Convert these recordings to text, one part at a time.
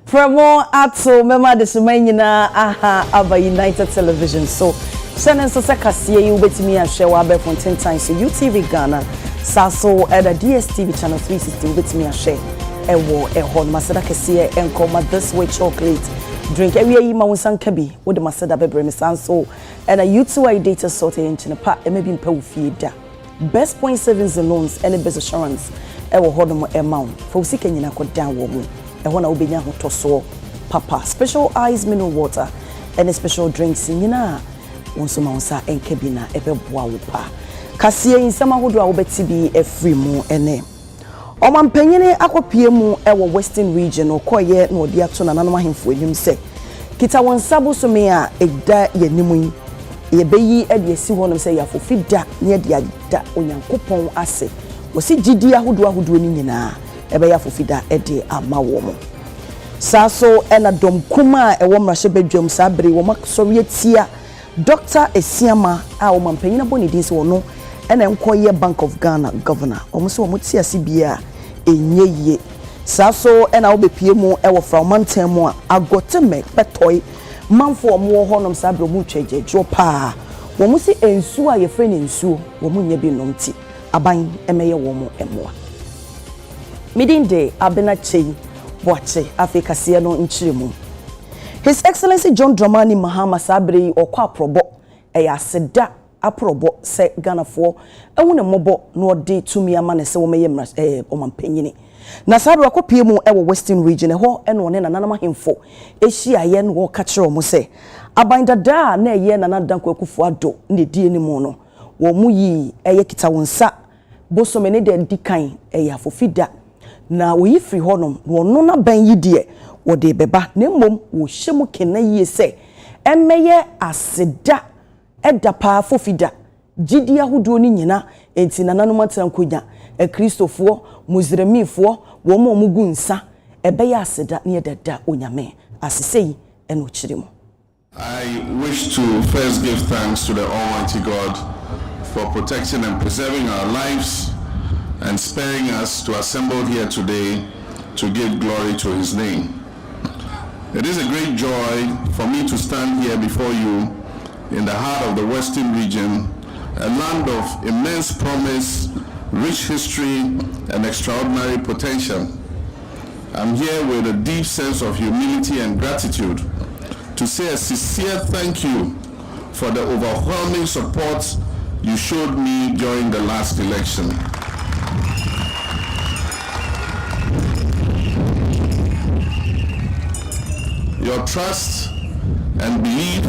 Promo ato mema de sumayina aha aba United Television. So send us a kasiye you betimi ahwe wa be for 10 times so UTV Ghana saso at the DSTV channel 360 betimi ahwe ewo ehon masada kasiye enkoma this way chocolate drink every yi ma wonsan kabi wo de masada bebre me sanso and a UTI data sort in pa e maybe mpa wo fie da best point savings and loans and best assurance ewo hodom amount for sika nyina ko dan wo mu ehona obenya hotoso papa special ice mineral water and special drinks nyina wonso ma wonsa enkabi na ebeboa wo pa kasiye insama hodo a wo beti bi efree mu ene omampanyene akopie mu ewo western region okoye na odi ato na nanom ahemfo enim se kita wonsabo so me a egda yanimu ye beyi ede esi honom se yafofida ne ede ada onyankopon ase wosi gidi ahodo ni nyina ebe yafofida ede ama wo mo saso ena dom kuma ewo mrahye badwam sabre wo maksorie tia Dr. Esiama a omampanyene boni din se wono ena enkoye Bank of Ghana governor omuso omutia sibia enyeye saso ena obepie mu ewo from mountain mu agoteme petoy manfo omo honom sabre mu twejejo pa wo musi ensu a ye frɛ ne ensu wo mu nya bi nomti aban emeye wo mu emoa Midday abena chei boache Africa se no nchiremu His Excellency John Dramani Mahama sabre okwa probo aseda aprobo se Ghana for ehune mobo no de tumi amane se wo meye omampanyini na sabe akopie mu ewo western region eho ene one na nanama hemfo ehia ye no ka kire mo se abandada na eye na nadanko akufo ado ne die ni mu no wo mu yi eye kita wonsa bosome ne de dikan eye afofida na wo yi free honom wo no na ban yi de wo de beba na mmom wo hyemu kena yi se emeye aseda eda pa fofida gidi ahodo ni nyina enti nananum atankonya Kristofo Muslimifo wo mo mugu nsa ebe ya aseda ne edada onyame asesei eno chirimo. I wish to first give thanks to the Almighty God for protecting and preserving our lives and sparing us to assemble here today to give glory to his name. It is a great joy for me to stand here before you in the heart of the Western region, a land of immense promise, rich history, and extraordinary potential. I'm here with a deep sense of humility and gratitude to say a sincere thank you for the overwhelming support you showed me during the last election. Your trust and belief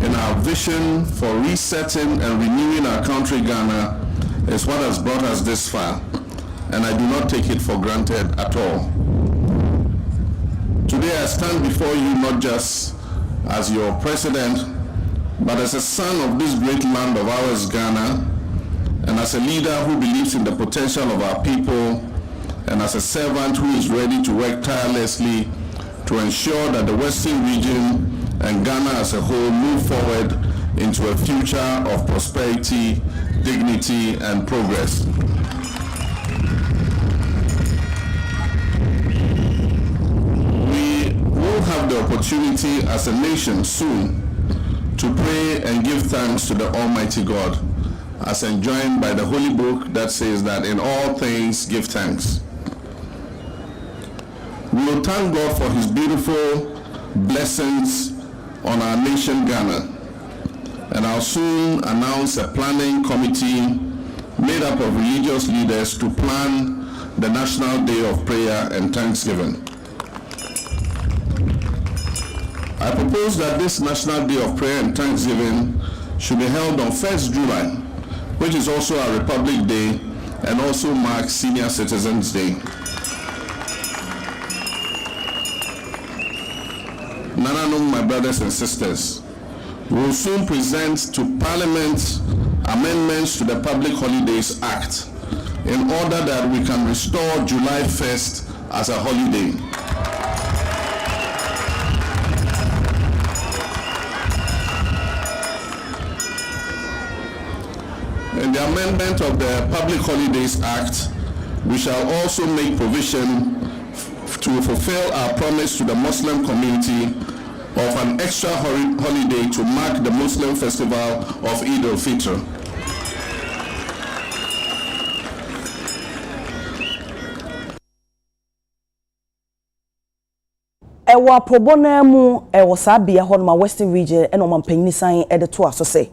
in our vision for resetting and renewing our country, Ghana, is what has brought us this far, and I do not take it for granted at all. Today I stand before you not just as your president, but as a son of this great land of ours, Ghana, and as a leader who believes in the potential of our people, and as a servant who is ready to work tirelessly to ensure that the Western region and Ghana as a whole move forward into a future of prosperity, dignity, and progress. We will have the opportunity as a nation soon to pray and give thanks to the Almighty God, as enjoined by the Holy Book that says that in all things give thanks. We will thank God for his beautiful blessings on our nation, Ghana. And I'll soon announce a planning committee made up of religious leaders to plan the National Day of Prayer and Thanksgiving. I propose that this National Day of Prayer and Thanksgiving should be held on 1st July, which is also our Republic Day and also marks Senior Citizens Day. Nananum, my brothers and sisters, we will soon present to Parliament amendments to the Public Holidays Act in order that we can restore July 1st as a holiday. In the amendment of the Public Holidays Act, we shall also make provision to fulfill our promise to the Muslim community of an extra holiday to mark the Muslim festival of Eid al-Fitr. Ewa probona mu ewo sabia ho no Western region eno mampanyini san ede to aso se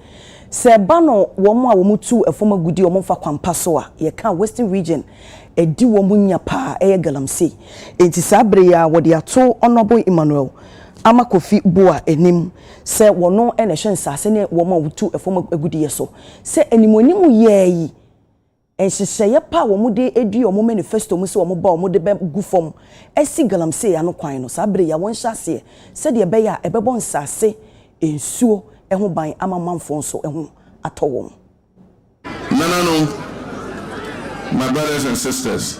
ba no wo mu a wo mutu efoma gudi wo mfa kwampa so a ye kan Western region edi wo munya pa eye galamsey enti sabre ya wo de ato Honorable Emmanuel Amakofi Boa enim se wono ene hwe nsase ne wo ma wutu efoma gudi ye so se enimonimu ye yi enhyehyeye pa wo mu de edu wo manifesto mu se wo ba wo de be gufom esi galamsey ano kwan no sabre ya won hyase se de be ya ebebo nsase ensuo eho ban amamanfo nso eho atowom. Nanano, my brothers and sisters,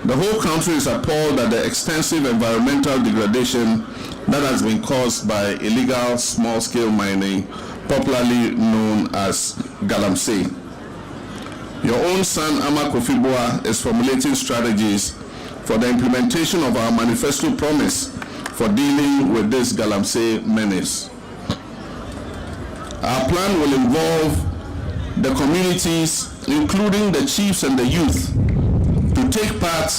the whole country is appalled at the extensive environmental degradation that has been caused by illegal small-scale mining, popularly known as galamsey. Your own son, Amakofi Boa, is formulating strategies for the implementation of our manifesto promise for dealing with this galamsey menace. Our plan will involve the communities, including the chiefs and the youth, to take part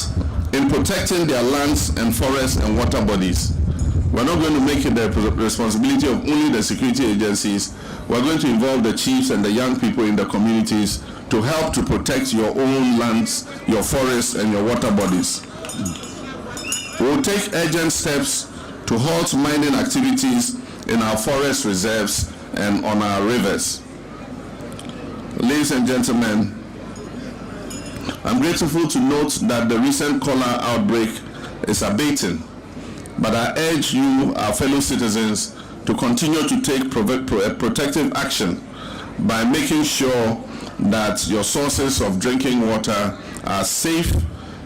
in protecting their lands and forests and water bodies. We're not going to make it the responsibility of only the security agencies. We're going to involve the chiefs and the young people in the communities to help to protect your own lands, your forests, and your water bodies. We'll take urgent steps to halt mining activities in our forest reserves and on our rivers. Ladies and gentlemen, I'm grateful to note that the recent cholera outbreak is abating, but I urge you, our fellow citizens, to continue to take protective action by making sure that your sources of drinking water are safe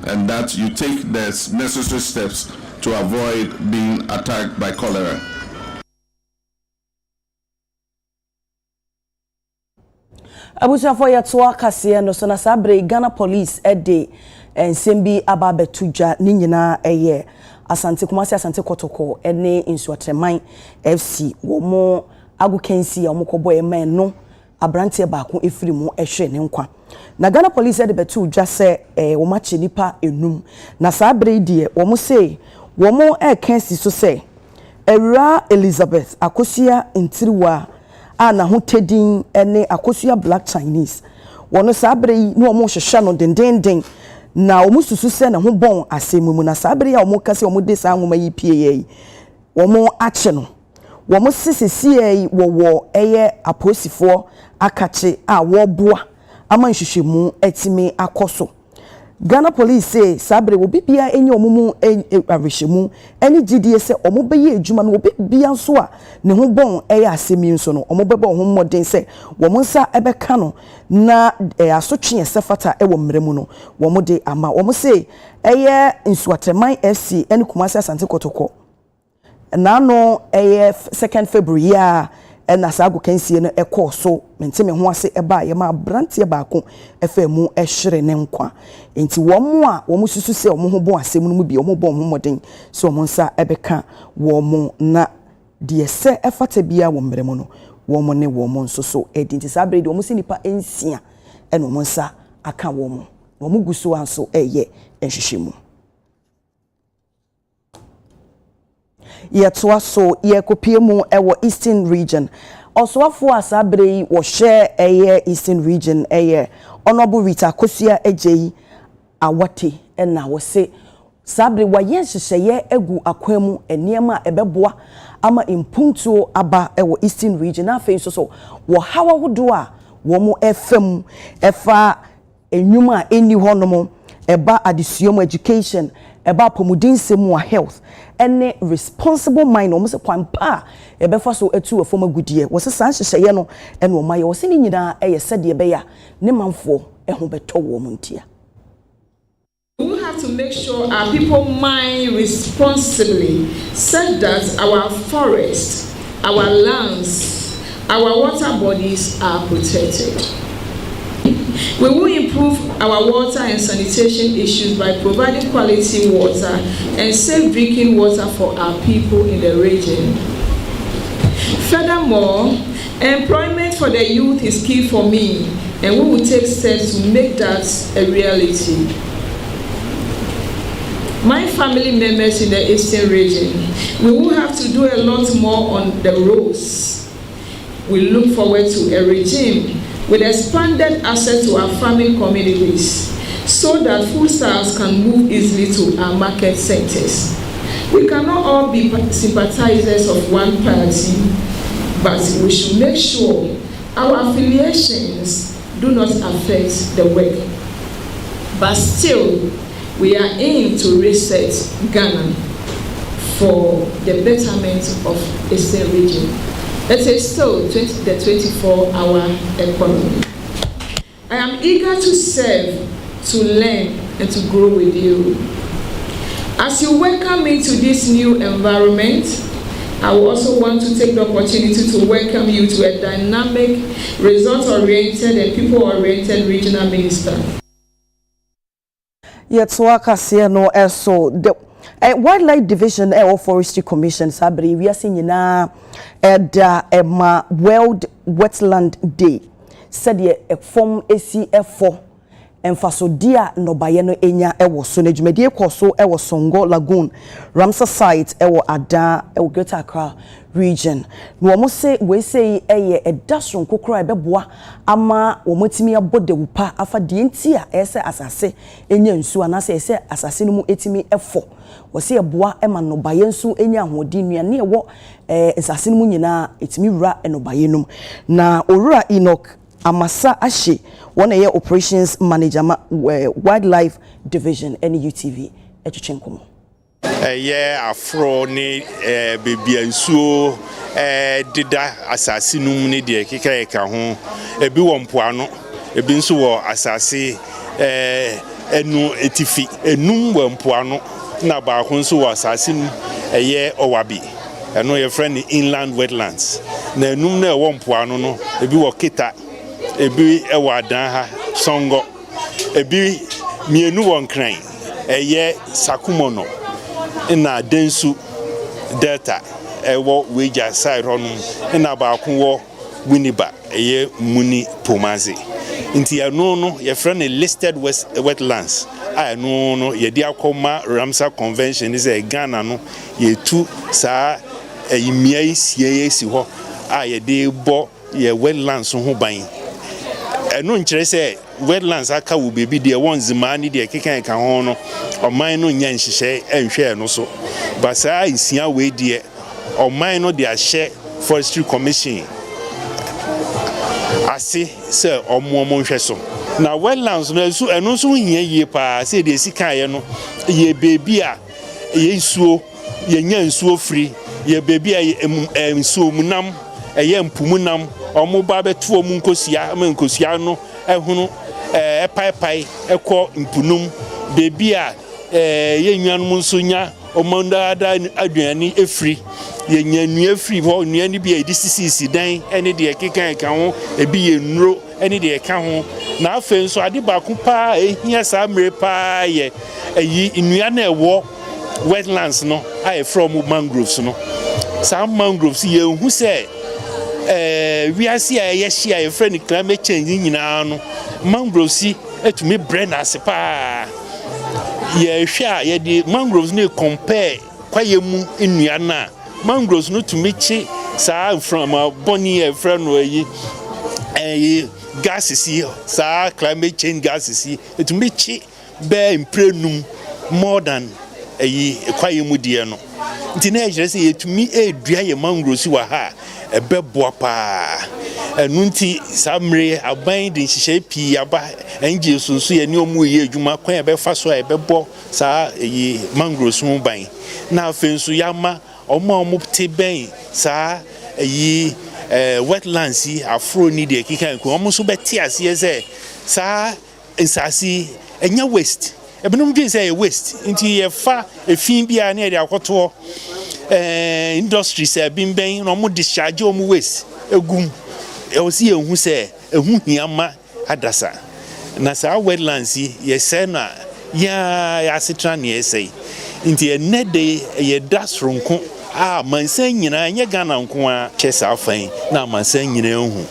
and that you take the necessary steps to avoid being attacked by cholera. Abuja for yatwa kase no so na sabre Ghana police ede ensembi ababetuja ni nyina eye Asante Kumasi Asante Kotoko ene Insuatreman FC wo mo agukensi ya mo kobo ema no abrante baako efiri mu ehwe ne nkwa na Ghana police ede betuja se wo mache nipa enum na sabre die wo mo se wo mo ekensi so se Ewura Elizabeth Akosia Ntiriwa na ho tedin ene Akosia Black Chinese wono sabre yi no mo hwehwe no dendenden na omu susu se na ho bon asemu mu na sabre ya omu kase omu de sa nwoma yi pie yi omu ache no womu sisisi yi wo eye aposifo akache a wo boa ama nhwehwemu etime akoso Ghana police say sabre wo bibia enye omumu awehemu eni gidie se omu beye adwuma no wo bibia nso a ne ho bon eye asemi nso no omu bebe ho modern se wo nsa ebeka no na asotwe esefata ewo mremu no wo mu de ama wo say eye Nsuatreman FC eni Kumasi Asante Kotoko na no eye 2nd February ya na sago kansie no ekoso mente me ho ase eba ye ma brante baako efemu ehwere ne nkwa enti wo a wo susu se wo ho bon asem no mu bi wo bon ho moden so wo nsa ebeka wo na de se efata bia wo mremu no wo ne wo nso so edinti sabredi wo se nipa ensia eno wo nsa aka wo guso anso eye ehwehwemu yetwa so yekopie mu ewo Eastern region oswafo asabre wo share eye Eastern region eye Honorable Rita Kosia Ejei awate na wo se sabre wa yenhyehyeye egu akwanu eniema ebeboa ama impuntuo aba ewo Eastern region afei so wo hawa hodo a wo mu efam efa enwuma eni honomo eba adesuom education eba pomudinsemwa health any responsible mind almost kwampa ebefa so etu afoma gudie wo se san hyehyeye no ene o maye wo se ni nyina eye sede ebe ya ne manfo eho beto wo muntia. We have to make sure our people mine responsibly such that our forests, our lands, our water bodies are protected. We will improve our water and sanitation issues by providing quality water and safe drinking water for our people in the region. Furthermore, employment for the youth is key for me, and we will take steps to make that a reality. My family members in the Eastern region, we will have to do a lot more on the roads. We look forward to a regime with expanded access to our farming communities so that foodstuffs can move easily to our market centers. We cannot all be sympathizers of one party, but we should make sure our affiliations do not affect the work. But still, we are aiming to reset Ghana for the betterment of the Eastern region. It is still the 24-hour economy. I am eager to serve, to learn, and to grow with you. As you welcome me to this new environment, I also want to take the opportunity to welcome you to a dynamic, result-oriented, and people-oriented regional minister. Yet, Wakasia no so the Wildlife Division or Forestry Commission Sabri, we are seeing na Emma World Wetland Day. Said ye a form ACF4 and Fasodia no bayano enya ewo so nejumedie koso ewo Songo Lagoon Ramsar site ewo Ada ewo Greater Accra region. No mo say we say eye edason kokora ebeboa ama wo motimi abode wupa afa de nti a ese asase enya nsu anase ese asase no mu etimi efo wo say eboa ema no baye nsu enya ahodi nuane ewo asase no mu nyina etimi wura enobaye num na owura Enoch Amasa Ashe, one year operations manager, Wildlife Division, NUTV, Echichenkomo. Yeah, afro ni baby nsuo dida asase num ni de keka ho ebi wo mpoano ebi nso wo asase enu etifi enum wo mpoano na ba ko nso wo asase nu owabi eno ye friend inland wetlands na enum na wo mpoano no ebi wo kita ebi ewa dan ha Songo ebi mienu won kran Sakumono ina densu delta ewo weja side honum ina ba ko Winiba muni Pomazi nti eno no ye friend listed wetlands no ye dia akoma Ramsar convention is Ghana no ye tu sa imia isie si ho ye de bo ye wetlands ho ban eno nkyere se wetlands aka wo bebi de wonzima ni de kekan ka ho no oman no nya nhihye enhwe no so ba saa nsia we de oman no de ahye forestry commission ase se omomo nhwe so na wetlands no so eno so hia yie pa se de sika ye no ye bebi a ye nsuo ye nya nsuo free ye bebi a nsuo munam eye mpumunam omuba beto omu nkosia no ehunu pai ekọ mpunum bebi a ye nwanum nso nya omonda aduani efri ye nya nu efri ho nuani bi a disisi dan ene de kekan ka ho ebi ye nuro ene de ka ho na afen so ade ba ku pa ehia sa mre pa ye eyi nua na ewo wetlands no ai from mangroves no some mangroves ye hu se we are see a year a friend climate change nyina no mangroves etumi brenas pa ye hwa ye di mangroves no compare kwaye mu nnua na mangroves no to mechi sa from boni friend no yi gases sa climate change gases etumi chi be imprenum more than kwaye mu die no nti na ejere se etumi edua ye mangroves wa ha ebeboa pa enunti samre aban de nhihye pi aba enje sunsu ye ne omu ye adwuma kwan ebefa so ebebo sa mangroves mu ban na afensu yama omo te ben sa wetlands afro ni de kikan ko omo so beti ase se sa ensasi enya waste ebenum dwe say waste nti ye fa efin bia na de akoto industries bimben no mo discharge omu waste egum e o si ehun se ehun hiama adasa na saa wetlands ye say na ya asetra ne say nti Midday ye dasronko mansan nyina nye Ghana nko a chesa afan na mansan nyina ehu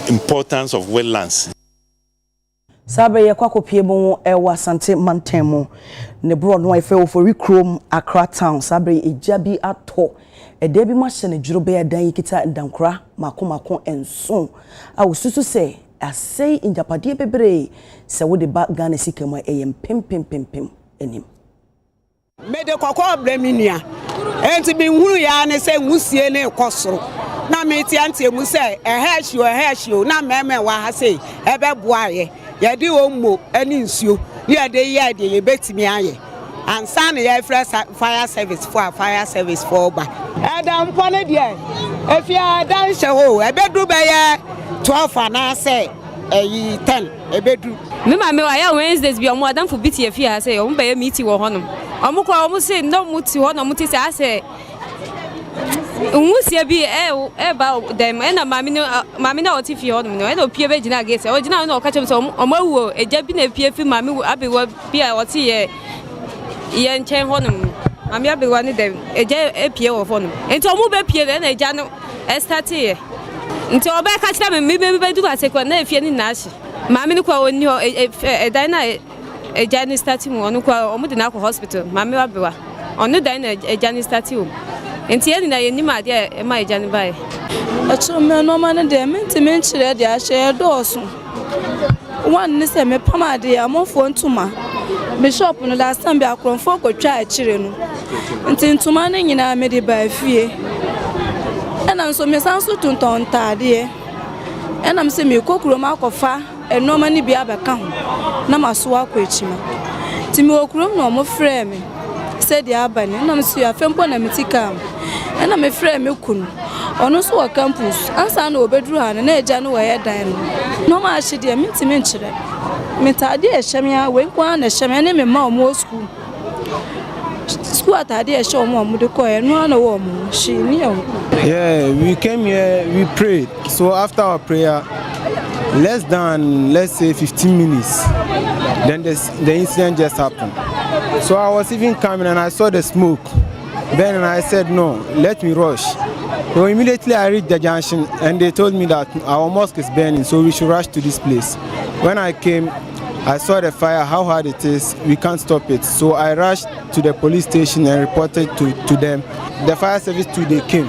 importance of wetlands. Sabe ye kwakopie mu ewa Asante Mantemo ne bro no ife ofori krom Accra town sabe ejabi ato ede bi ma hye ne dwuro be dan yikita ndankora makomako enso a wosusu se asei injapade bebre se wo de ba Ghana sikama eyem pem enim Midday kwakwa breminia enti bi huru ya ne se ngusie ne kosoro na meti antie mu se ehehio na meme wa ha se ebe boaye ye di ommo ani nsuo ni ade ye de ye betimi aye ansa na ye fire service for ba adam pone de efia dan hye ho ebedu be ye 12 na se 10 ebedu me ma me wa ya Wednesdays bi omo adam fu biti efia ha se omo be ye meet wo honom omo kwa omo se no muti ho no muti se ase Umusia bi ba dem na mami na otifi ho no e no pie be gina gate o gina no ka chem so omawu eja bi na pie fi mami abewa bi a oti ye nchen ho no mami abewa ni dem eja pie wo ho no enti omu be pie na eja no start ye nti oba ka kira me be du asekwa na efie ni na ahye mami ni kwa oni ho dan na eja ni start mu onu kwa omu de na ko hospital mami abewa onu dan na eja ni start mu enti ye na ye ni ma de e ma eja ni bae acho me no ma ne de menti menchire de ahye doso one ni se me pama de amofo ntuma bishop no last time bi akronfo kotwa akire no enti ntuma ne nyina me de ba fie enam so me sanso tunton taade enam se me kokuro ma akofa enoma ni bi abeka ho na maso akọ echima ti me okurom no mo frɛ me said ya abani enam so ya fempo na metika enam me frɛ me kunu ono so wa campus ansa na obeduru ha na eja no wa dan no ma ahye de minti menchire metade ehyem ya we kwa na ehyem ne me ma omo school atade ehye omo de ko eno na wo omo shi ni e. Yeah, we came here, we prayed. So after our prayer, less than, let's say, 15 minutes, then the incident just happened. So I was even coming and I saw the smoke. Then I said, no, let me rush. So immediately I reached the junction and they told me that our mosque is burning, so we should rush to this place. When I came, I saw the fire, how hard it is, we can't stop it. So I rushed to the police station and reported to them. The fire service too, they came.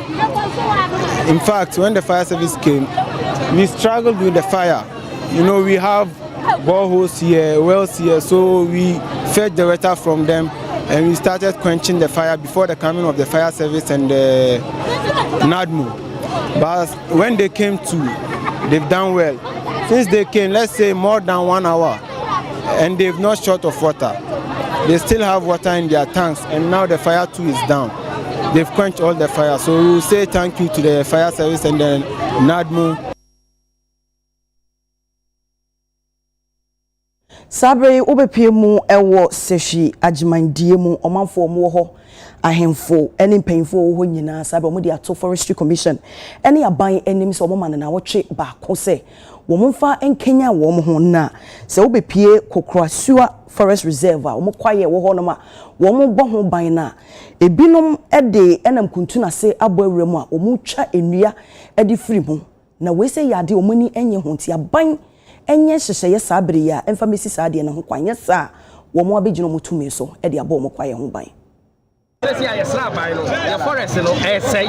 In fact, when the fire service came, we struggled with the fire. You know, we have boreholes here, wells here, so we fetched the water from them and we started quenching the fire before the coming of the fire service and the NADMO. But when they came to, they've done well. Since they came, let's say more than 1 hour, and they've not short of water. They still have water in their tanks, and now the fire too is down. They've quenched all the fire. So we will say thank you to the fire service and the NADMO. Sabre obepie mu ewo seshi agimandie mu omanfo mu ho ahemfo eni mpanyfo ho nyina sabe omo de ato forestry commission eni aban enim se omo man na wotwe ba ko se wo mfa enkenya wo mo ho na se obepie kokrasua forest reserve a omo kwaye wo ho no ma wo mo bo ho ban na ebinom ede enam kuntu na se abo awura mu a omo twa enua ede firi mu na we se yade omo ni enye ho ti aban enye hyehye ye sabere ya emfa mesi saade na ho kwanye sa wo mo abegino mutumi so e de abo mo kwaye ho ban Esi aye sra ban no ye forest no say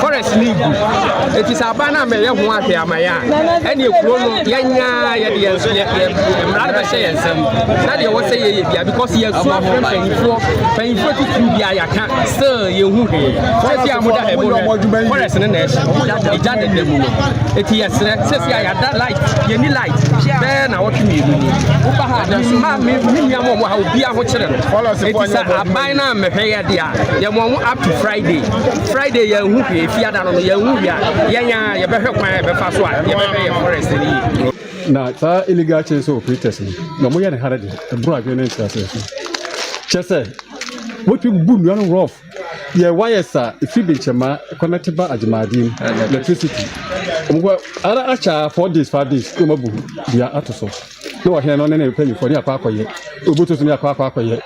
forest ni gu eti sa ban na me ye ho ahwe amaya ene ekuro no ye nya ye de yenso ye mra be hye yensem na de wo say ye bia because ye su afrem panyifo tutu bia ya ka still ye hu he esi amoda ebo forest no na e ja de mu no eti ye sre esi aye da light ye ni light be na wo tumi elu ni wo ba ha ma me nya mo ha obi a ho kire no eti sa aban na me hwe dia ye mo up to Friday ye hu hwe fiada no ye hu bia ye nya ye be hwe kwan ye be fa so a ye be ye forest ni na ta illegal chain so operators no mo ye ne harade e bro agwe ne ntra se chese what you bu no rough ye wires a ifi be chema connect ba agmadim electricity omgo ara acha 4 days 5 days ko mabu bia atoso no here no ne penny for ya kwa ye obuto so ne kwa ye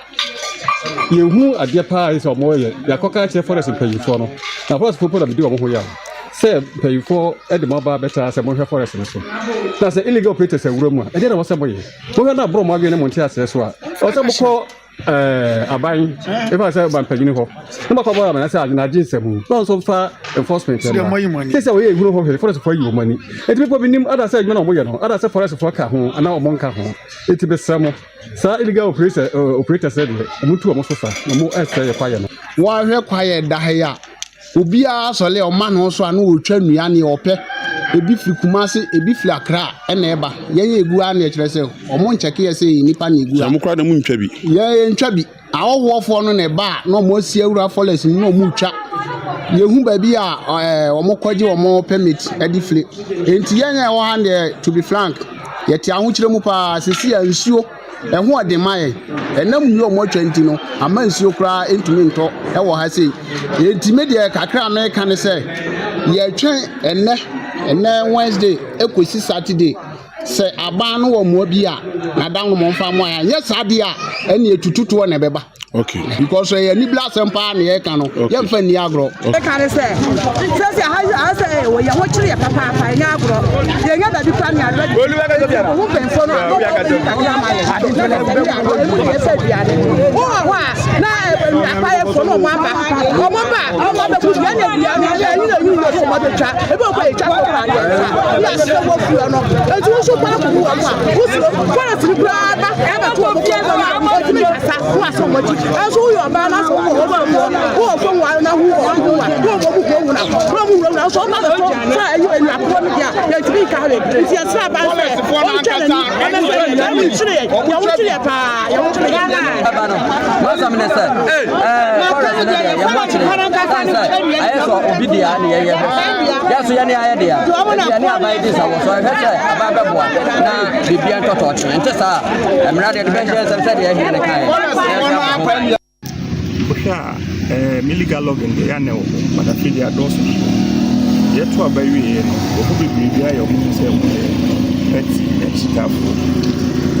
yehu ade pa is omo ye yakoka che forest penny for no na forest people na bi omo ho ya say penny for e de mobile better say mo hwe forest no so na say illegal operators e wura mu a e dey na wose boye mo na bro mo agwe ne mo ntia ase so a o say mo ko aban if I say ban penny ho no ma ko boy na say na jinsem no so far enforcement say say we wura ho forest for you money e ti people bi nim other say na mo ye no other say forest for ka ho ana o mo nka ho e ti be samo sa illegal operator said mutu omo so fa na mo say kwaye no wa hwe kwaye da ha ya obi a sole o ma no so anu otwa nua ne ope ebi firi kumase ebi firi akra na eba yen egu a na kire se omo ncheke ye se nipa na egu a mo kwa na mu ntwa bi ye ntwa bi awowofo no na eba na omo si awura forest no omo twa yehu ba bi a omo kwaje omo permit edi firi enti yen e wo hand to be frank yeti ahokire mu pa sesi ya nsuo eho ode maye enam nyu omo 20 no ama nsuo kra entumi nto e wo ha sei enti media kakra me kan se ye twen enne Wednesday ekosi Saturday se aban no wo mo bi a na dan mo mfa mo ya nye sade a ene etututo na beba. Okay. Because ye ni blast empa na ye kan no ye mfa ni agro e kan se ha se wo ye ho kire papa pa nya agro ye nya da di pa nya agro oluwa ga bia wo ben fo no agro ya ma ye se bia de wo wa na apa ye fo no mo ba ku ye na bia na ye ni no so mo de twa e be ko ye twa ko pa ya se wo fu no e tu so pa ku wo ma wo so ko na tri bra ba e ba to mo bia no mo ti mi sa wo aso mo aso yo ba na so wo ba wo fo wa na hu wo mu na wo na so ba so sa you enu akọ mi dia ya ti ka re ti ya sa ba se o chele ni ya mi chire pa ya wo chire ba no ma sa me se forest na ya mo chire aye so obi dia na ye ya so ya ni aye dia ya ni abai di sa wo so he se aba be boa na bibia ntoto chi ente sa emra de be je se dia he ne kai illegal logging de ya ne wo but afi dia doso yeto abawie no obo bibiri ya mo se mo peti ekitafo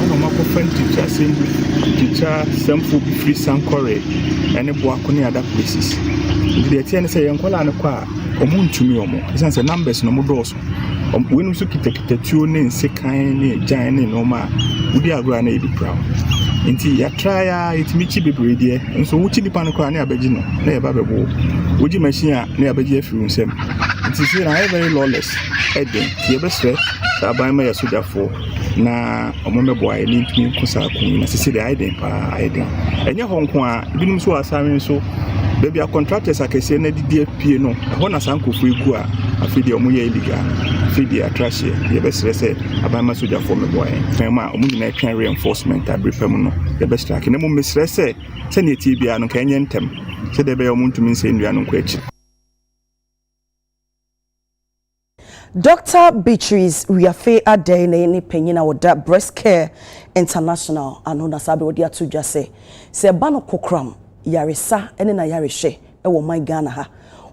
no mako fanti cha sembu teacher semfu free sankore ene bo akoni ada places de tie ne se yenkola ne kwa omo ntumi omo sense numbers no mo doso wenu so kitakitatuo ne nsekan ne agyan ne no ma udi agora na ebi proud nti ya try itimichi bebrede nso wuchi dipa no kwa ne abaji no na ye ba bebo wuji machine a na abaji afiru nsem nti say na very lawless eden ye be sre ta ban ma yasoja fo na omomebo ayi ni ntumi kusa kun na sisi de eden pa eden enye honko a binum so asame nso baby a contractors akese na didi apie no ho na sankofu egu a afidi omoye illegal afidi atrashe ye be sre se aban ma soja fo mebo ayi fema omu na twan reinforcement abrepam no ye be strike na mo mesre se ne tie bia no ka enye ntem se de be omu ntumi nse ndua no kwa echi. Dr. Beatrice Riafe Adene ni penyina woda Breast Care International ano na sabe wodi atudwa se ba no kokram yaresa ene na yareshe e wo man Ghana ha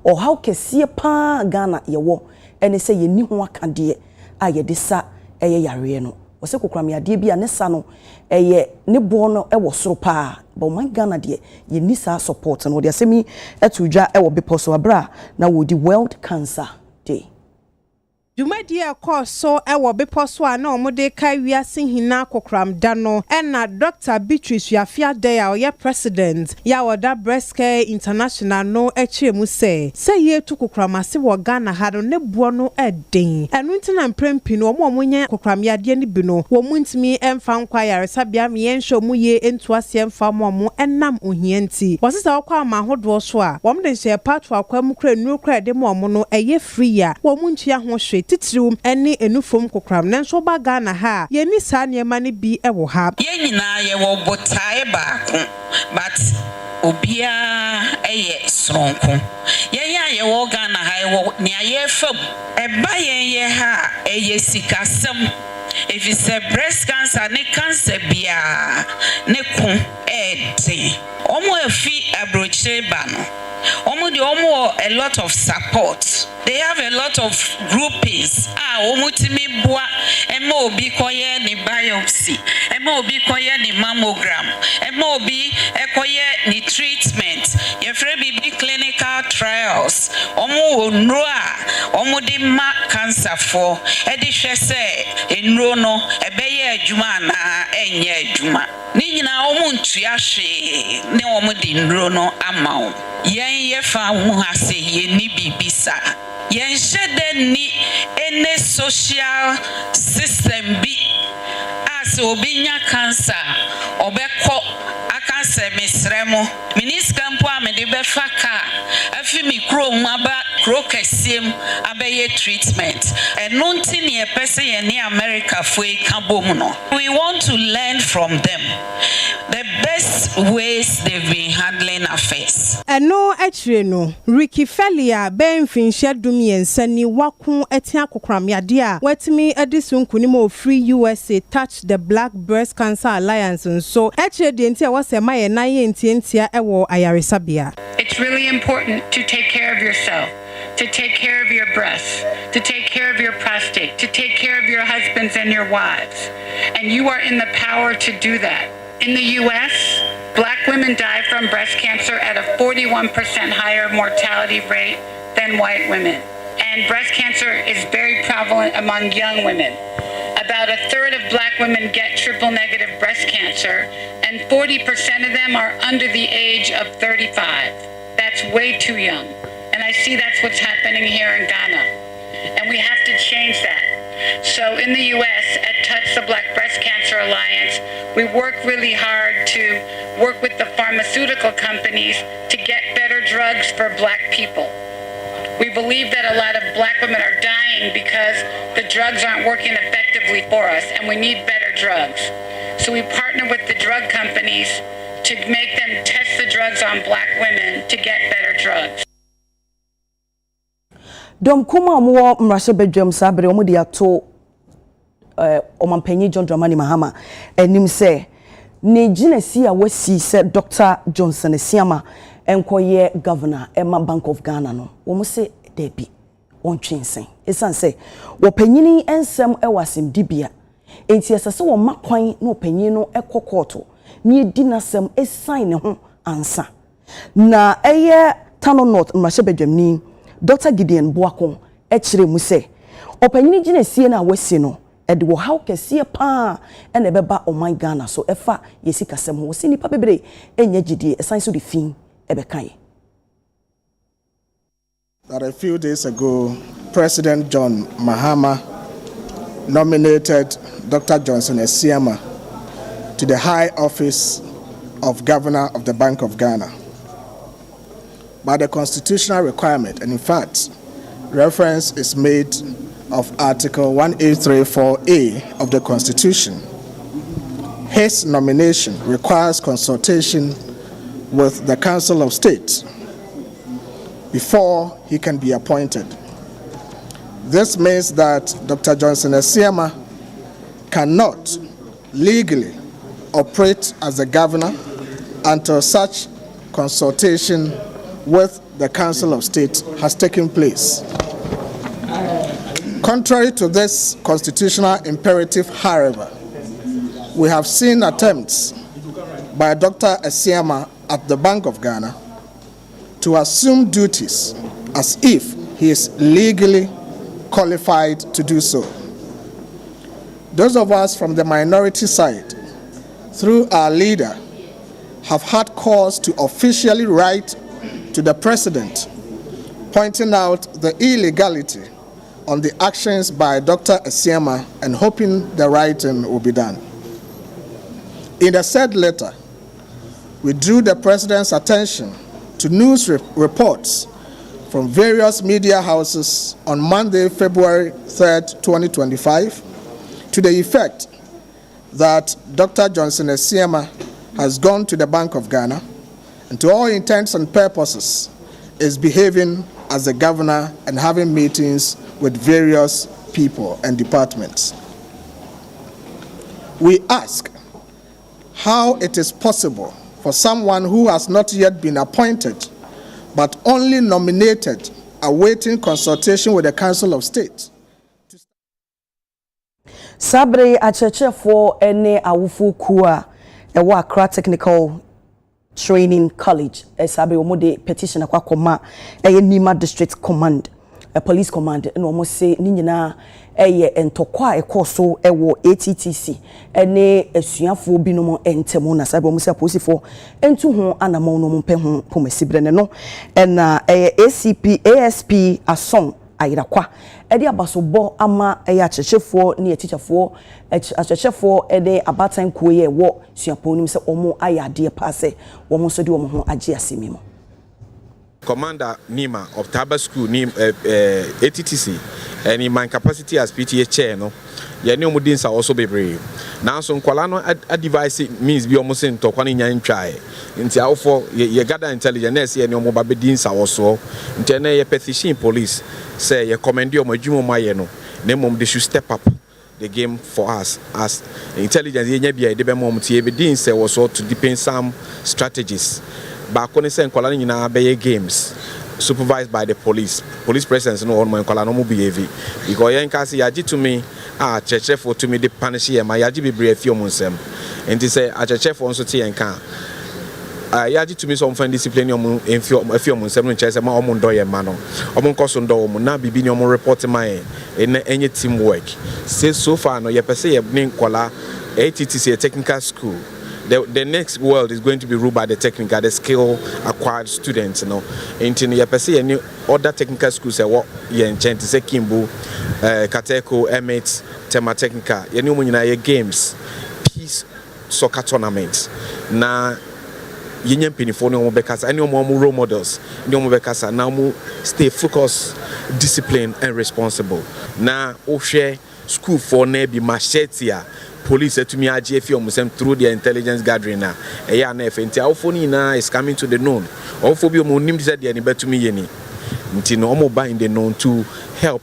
o how kesie pa Ghana ye wo ene se ye ni ho akade a ye de sa eye yare no wo se kokram yade bia ne sa no eye ne bo no e wo soro pa bo man Ghana de ye ni sa support no de asemi atudwa e wo beposo abra na wodi World Cancer Day. Jumadi so ewo beposo a na omode kai wiase hina kokram da no na Dr. Beatrice Riafe Adene oye president ya woda Breast Care International no echiemu se ye tu kokram ase wo Ghana ha no ne buo no eden enu ntina mprempi no omonye kokram yade ni bi no wo muntimi emfa nkwa yaresa bia me yenhwe mu ye entu ase emfa mo enam ohianti wasesa okwa amahodo so a wo mde hye patwa akwa mu kra nu kra de mo no eye free ya wo muntua ho hwe titirium ene enufom kokram nanso ba Ghana ha ye ni sa niema ne bi ewo ha ye nyina ye wo botae baako but obia eye sronko ye wo Ghana ha ye wo ni aye fam eba ye ha eye sikasem if it's a breast cancer ne cancer bia ne ku edi omo efi abrochire ba no a lot of support. They have a lot of groupings. Omutimi bua, emo obi koye ni biopsy, emo obi koye ni mammogram, emo obi koye ni treatment. Yefre bibi clinical trials. Omu onroa, omu di ma cancer for. Edi shese enro no ebeye ejuma na enye ejuma. Ni nyina omu ntuyashe ne omu di nro no ama. Yen yefa hu ase ye ni bibisa. Yen shede ni ene social system bi as obinya cancer obeko akanse mesremo minister mpo amede be faka afi mi kro aba kro kesiem abeye treatment eno ntini e pese ye ni America foi kabom no. We want to learn from them the best ways they've been handling affairs. Eno etire no Ricky Felia ben finhye dumiensa ni wako etia kokram yade a wetimi edisun kunimo free USA touch the Black Breast Cancer Alliance nso etire de ntia wasema ye na ye ntientia ewo ayaresabia. It's really important to take care of yourself, to take care of your breasts, to take care of your prostate, to take care of your husbands and your wives. And you are in the power to do that. In the U.S., Black women die from breast cancer at a 41% higher mortality rate than white women. And breast cancer is very prevalent among young women. About a third of Black women get triple-negative breast cancer, and 40% of them are under the age of 35. That's way too young. And I see that's what's happening here in Ghana. And we have to change that. So in the U.S., at Touch the Black Breast Cancer Alliance, we work really hard to work with the pharmaceutical companies to get better drugs for Black people. We believe that a lot of Black women are dying because the drugs aren't working effectively for us, and we need better drugs. So we partner with the drug companies to make them test the drugs on Black women to get better drugs. Dom kuma mo mrashe bedwam sabre omo de ato omampanyi John Dramani Mahama enim se ne ginesi a wasi se Dr. Johnson Esiama enkoye governor Emma Bank of Ghana no wo mo se debi ontwensen esan se wo panyini ensem ewasem dibia enti esase wo makwan no panyin no ekokoto ni edi nasem esan ne ho ansa na eye Tano North mrashe bedwam ni Dr. Gideon Boakon echire mu se opanyini ginesi na wasi no ede wo how kese pa ene beba oman Ghana so efa yesi kasem ho si nipa bebre enya gidie esan so de fin ebekan. That a few days ago, President John Mahama nominated Dr. Johnson Esiama to the high office of Governor of the Bank of Ghana. By the constitutional requirement, and in fact, reference is made of Article 1834A of the Constitution. His nomination requires consultation with the Council of State before he can be appointed. This means that Dr. Johnson Esiama cannot legally operate as a governor until such consultation with the Council of State has taken place. Contrary to this constitutional imperative, however, we have seen attempts by Dr. Esiama at the Bank of Ghana to assume duties as if he is legally qualified to do so. Those of us from the minority side, through our leader, have had cause to officially write to the President, pointing out the illegality on the actions by Dr. Esiama and hoping the writing will be done. In the said letter, we drew the President's attention to news reports from various media houses on Monday, February 3rd, 2025, to the effect that Dr. Johnson Esiama has gone to the Bank of Ghana and to all intents and purposes is behaving as a governor and having meetings with various people and departments. We ask how it is possible for someone who has not yet been appointed but only nominated, awaiting consultation with the Council of State. Sabre achechefo ene awufu kuwa ewa Accra Technical Training College sabre omode petition akwa koma Nima District Command Police Command no mo se ni nyina entokwa ekoso ewo ATTC ene esuafo binom entemu na sabre mo se aposifo entu ho anamo no mo pɛ ho pomasibre ne no na ASP ason ayirakwa edi abasobo ama achechefo ni teacherfo achechefo ede abatan koye wo suaponim se omo ayade paase wo so de wo ho age asemimo. Commander Nima of Taba School ATTC and in my capacity as PTA chair no ye ne omudinsa also bebre now so nkwala no a device means be almost in tokwane nyan twae nti awfo ye gather intelligence ye ne omo babedinsa also nti na ye petition police say ye commend your adwuma maye no na mom they should step up the game for us as intelligence ye nya bia de be mom tie be din say was to depend some strategies back on say nkwala nyina be games supervised by the police presence no on my nkwala no mo behave because yen ka say yaji to me chechefo to me the punish ye ma yaji be brave your nsem enti say chechefo nso tie yen ka yaji to me some fan discipline your efio nsem no chese ma omo ndo ye ma no omo nkoso ndo omo na bibi ni omo report ma enye teamwork say so far no ye pese ye ne nkwala ATTC technical school. The next world is going to be ruled by the technical, the skill acquired students, you know. In any other technical schools, what you intend to say Kimbo, Kateko, Emmet, Tema Technica, you games, peace soccer tournaments. Na yenye pinifoni omo bekasa, any omo role models, any omo bekasa. Now mo stay focused, disciplined, and responsible. Na share school for nebi machetia. Police to me AGF through their intelligence gathering na eya na efenti awfoni na is coming to the known awfobia mo nim say there ni betumi yeni nti no omo ban the known to help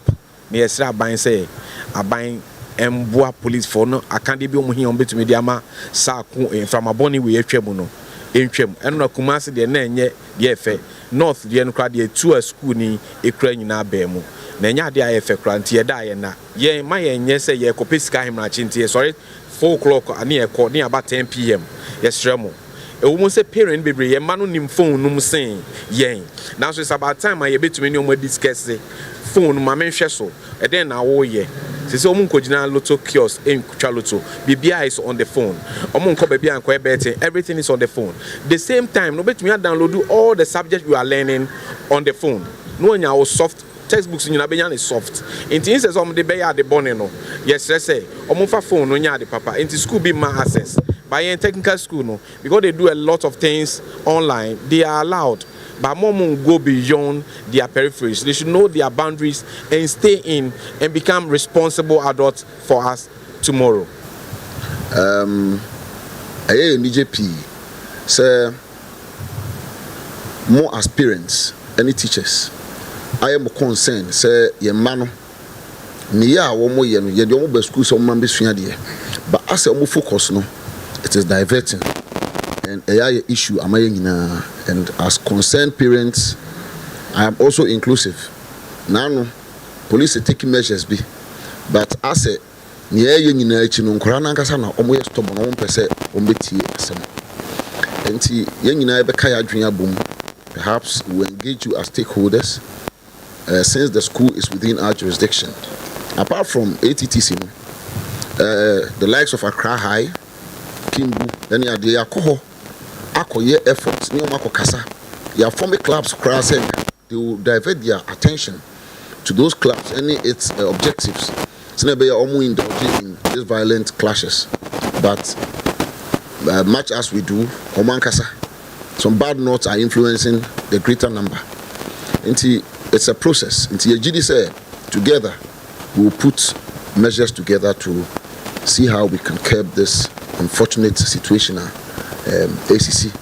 na yesra ban say aban emboa police for no akande bi omo hian betumi dia ma sa ko from aboni we atwam no entwam eno na kumase de na enye de efe north de no kra de tu a school ni ekra nyina ba mu na nya de ayefe kra nti ye da ye na ye ma ye nye se ye kopesika himra chinti sorry 4 o'clock ani e ko ni about 10 p.m. yesremo e wo mo se parent bebre ye ma no nim phone num sen yen now so it's about time ye betumi ni o mo discuss phone ma menhwe so e den na wo ye se o mo nkogina lotto kiosk en kutwa lotto bibia is on the phone o mo nko bibia nko e betting everything is on the phone the same time no betumi download all the subjects you are learning on the phone no nya o soft textbooks nyina benya ne soft inti says om de beya de bone no yes say om fa phone no nya de papa inti school be ma access by technical school no because they do a lot of things online they are allowed but mom go beyond their peripheries. They should know their boundaries and stay in and become responsible adults for us tomorrow. I NJP say more aspirants any teachers I am concerned say ye mano ni ya wo mo ye no ye de wo ba school so mo be sua de but as e mo focus no it is diverting and a issue amaye nyina and as concerned parents I am also inclusive now no police are taking measures be but as a ni ye nyina achi no nkora na nkasa na omo ye stop no won pese on betie asem enti ye nyina be kaya adwen abom perhaps we engage you as stakeholders since the school is within our jurisdiction. Apart from ATTC, the likes of Accra High, Kimbu, then they are akoye efforts, near Mako Kasa. They are forming clubs, they will divert their attention to those clubs, any its objectives. So they are almost indulging in these violent clashes. But much as we do, Oman Kasa, some bad notes are influencing the greater number. It's a process. Until GD say together we will put measures together to see how we can curb this unfortunate situation. ACC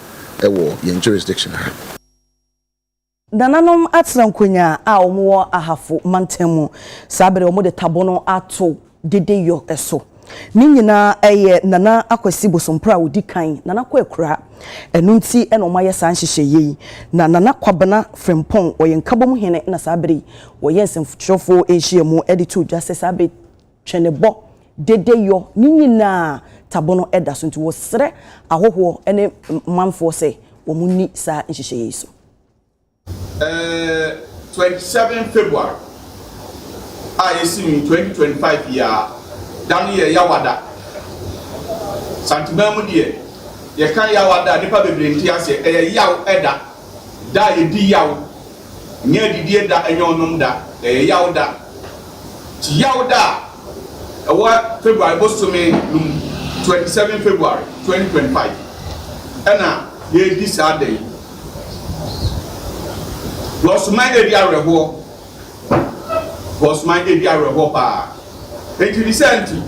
in jurisdiction. Dananom atrankonya a omo ahafu mantemu sabere omo de tabono ato dede yo eso ni nyina eye nana akwasi bosompra odi kan nana kwa ekura enu nti ena omaye san hihye yi na nana kwabana frempon oyenkabom hene na sabere woye nsemfutwofo ehie mu editor dwase sabe twenebo dede yo ni nyina tabono eda so nti wo sere ahoho ene manfo se wo munni sa nhihye yi so 27 February ISM 2025 year dan ye yawada santimamu die ye kan yawada nipa bebre nti ase yaw eda da ye di yaw nya didi eda enyonom da yawda ti yawda wa February bosome 27 February 2025 ena ye di Saturday Boss my area reho pa enti recently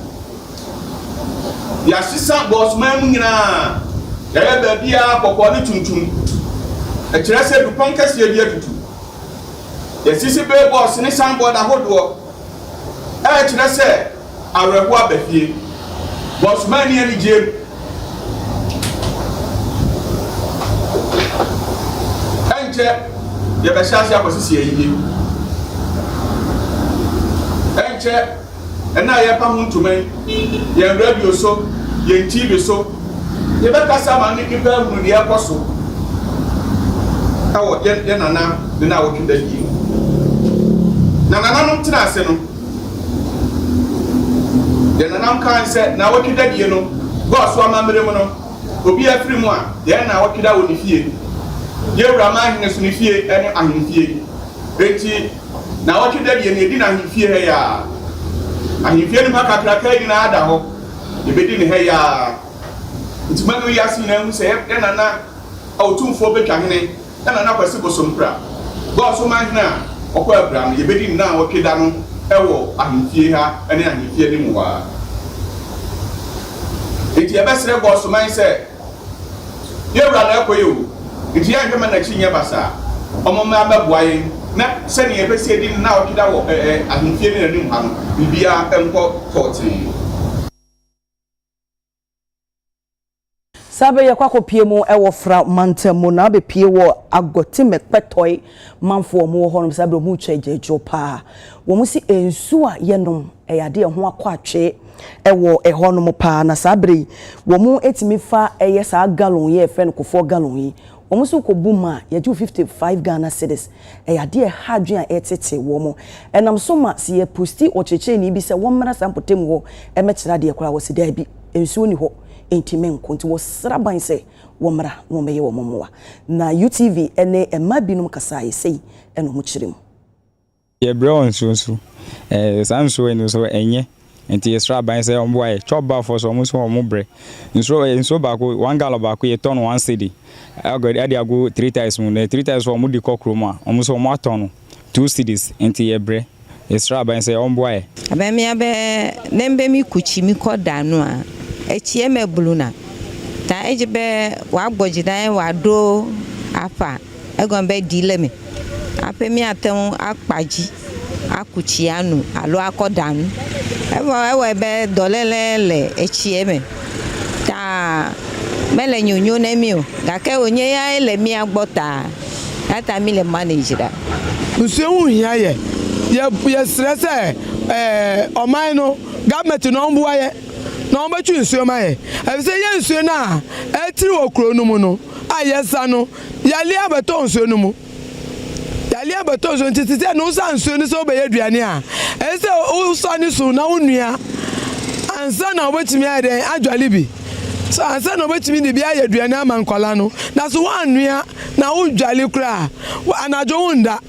ya sisa boss man nyina ya ba bia popoli tuntum e kire se du ponkase ya bia tutu ya sisi be boss ni sanboard ahodo e kire se areho abafie boss man ni ani je enche ya ba shasi akwasisi ya yi enche ena ye pa huntumen ye radio so ye TV so ye be kasa ma ni kipa hunu ye koso awo ye nana ni na wo twida yi nana no tina ase no ye nana kan se na wo twida die no go so amamere mu no obi afiri mu a ye na wo twida wo ni fie ye wura ma hene so ni fie ene ahene fie enti na wo twida die ni di na ahene fie he ya ahifie ni makakra kai na ada ho ebedi ni he ya ntimanu yasi na hu se e nana autumfo betwa hene nana kwasi bosompra go so ma hena okwa abram ebedi na wo tweda no ewo ahifie ha ene ahifie ni mu wa enti ebesere go so man se ye wura na ekoyo enti ya hwema na chinya basa omoma ababuaye na sani ebesi edi na okida wo ahimfie ni anim ha no bibia enko 14 sabe yakwako pie mu ewo fra mantemu na be pie wo agoti mekpetoi manfo mu ho no sabe mu chejejo pa wo mu si ensu a yenom eyade ho akwatwe ewo eho no mu pa na sabre wo mu etimi fa eye sa gallon ye fe no ko 4 gallon yi omusu ko buma ya ju 55 Ghana cedis eyade hadwe a etete wo mo enam so ma si ye posti ocheche ni bi se wo mra sampotem wo emekira de kora wo si da bi ensu ni ho entimen konti wo sraban se wo mra no meye wo momoa na UTV ene ema binum kasa yesei eno mu kirem ye bro nso samso eno so enye enti sraban se ombo aye choba for so muso omobre nso ba ko 1 gallon ba ko ye ton 1 cedi agodi ade ago 3 times mu 3 times for mu di kokroma omuso mo aton 2 cedis enti ye bre sraban se ombo aye abemi abe nembe mi kuchi mi kodanu a echie mebuluna ta ejebe wa gbojidan wa do apa egombe dileme apemi atem akpaji akuchianu alo akodanu ewe be dolelele echie me ta mele nyonyo na mi o gake onye ya ele mi agbota ata mi le manage da nsu hia ye stress oman no government no mbu aye na obechu nsu ma ye e se ye nsu na etiri okro no mu no ayesa no yali abeto nsu no mu yali abeto nsu ntiti no sa nsu ni so be yaduane a e se o so ni so na onua ansa na obetimi ade adwale bi so ansa na obetimi ni bi ayaduane amankola no na so wanua na udwale kra anajo wunda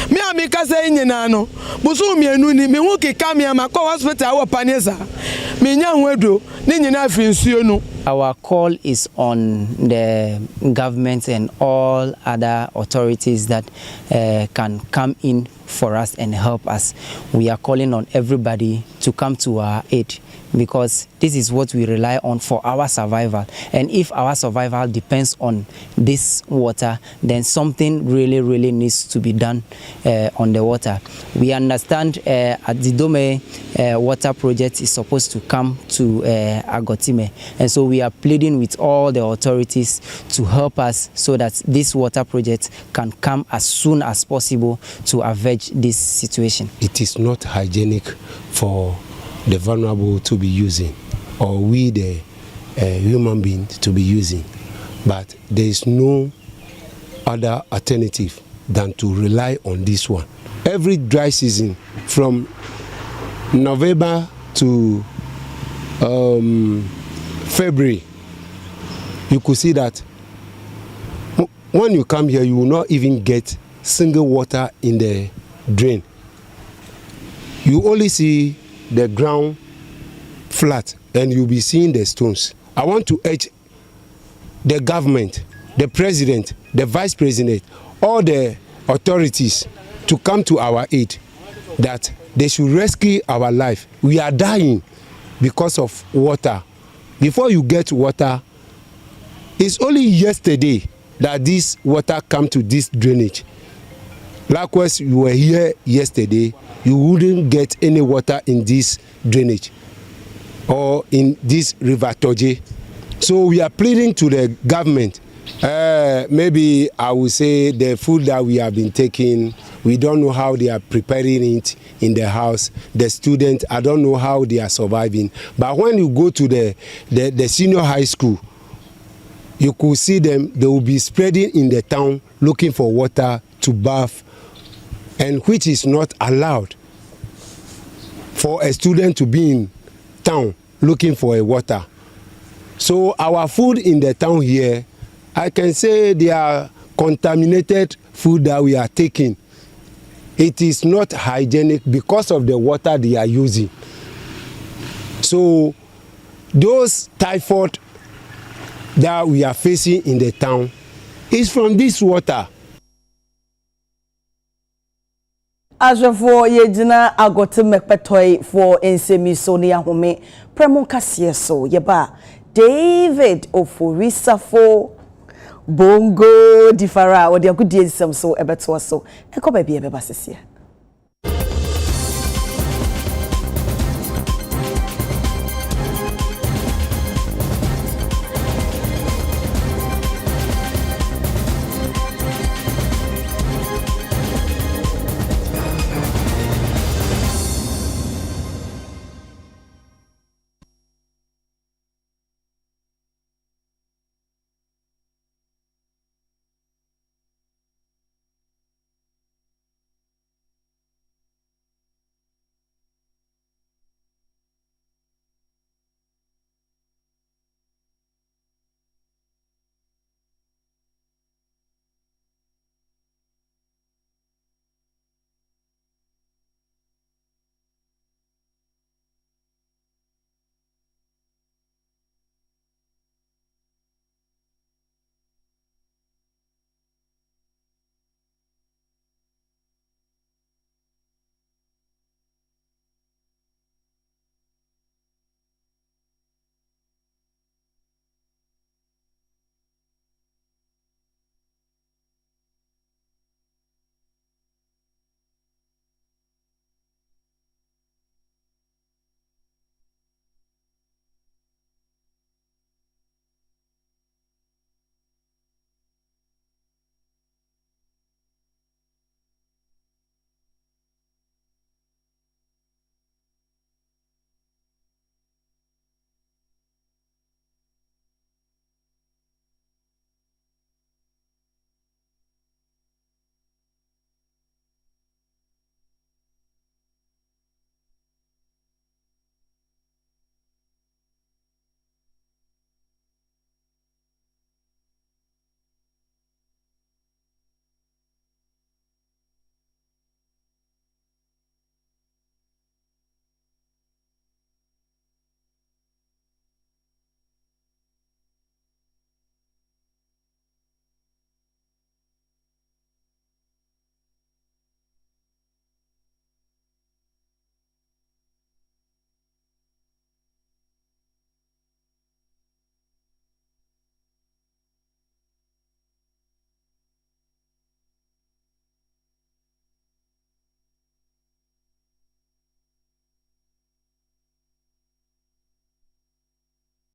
mi amika se nyina no busu mienu ni mi hu kika mi amako hospital wo panesa mi nya hwedo ni nyina afiri nsuo no. Our call is on the government and all other authorities that can come in for us and help us. We are calling on everybody to come to our aid, because this is what we rely on for our survival. And if our survival depends on this water, then something really needs to be done on the water. We understand at the Dome water project is supposed to come to Agotime, and so we are pleading with all the authorities to help us so that this water project can come as soon as possible to avenge this situation. It is not hygienic for the vulnerable to be using, or we the human beings to be using, but there is no other alternative than to rely on this one. Every dry season from November to February, you could see that when you come here, you will not even get single water in the drain. You only see the ground flat, and you'll be seeing the stones. I want to urge the government, the president, the vice president, all the authorities to come to our aid, that they should rescue our life. We are dying because of water. Before you get water, it's only yesterday that this water come to this drainage. Likewise, you were here yesterday, you wouldn't get any water in this drainage or in this river Toje. So we are pleading to the government. Maybe I will say the food that we have been taking, we don't know how they are preparing it in the house. The students, I don't know how they are surviving. But when you go to the senior high school, you could see them, they will be spreading in the town looking for water to bath, and which is not allowed for a student to be in town looking for a water. So our food in the town here, I can say they are contaminated food that we are taking. It is not hygienic because of the water they are using. So those typhoid that we are facing in the town is from this water. Ajafo yejina agote mekpetoi for ensemi so ne ahome premo kase so yeba David Oforisafo Bongo Difara odi agudie nsem so ebeto so enko ba bia beba sese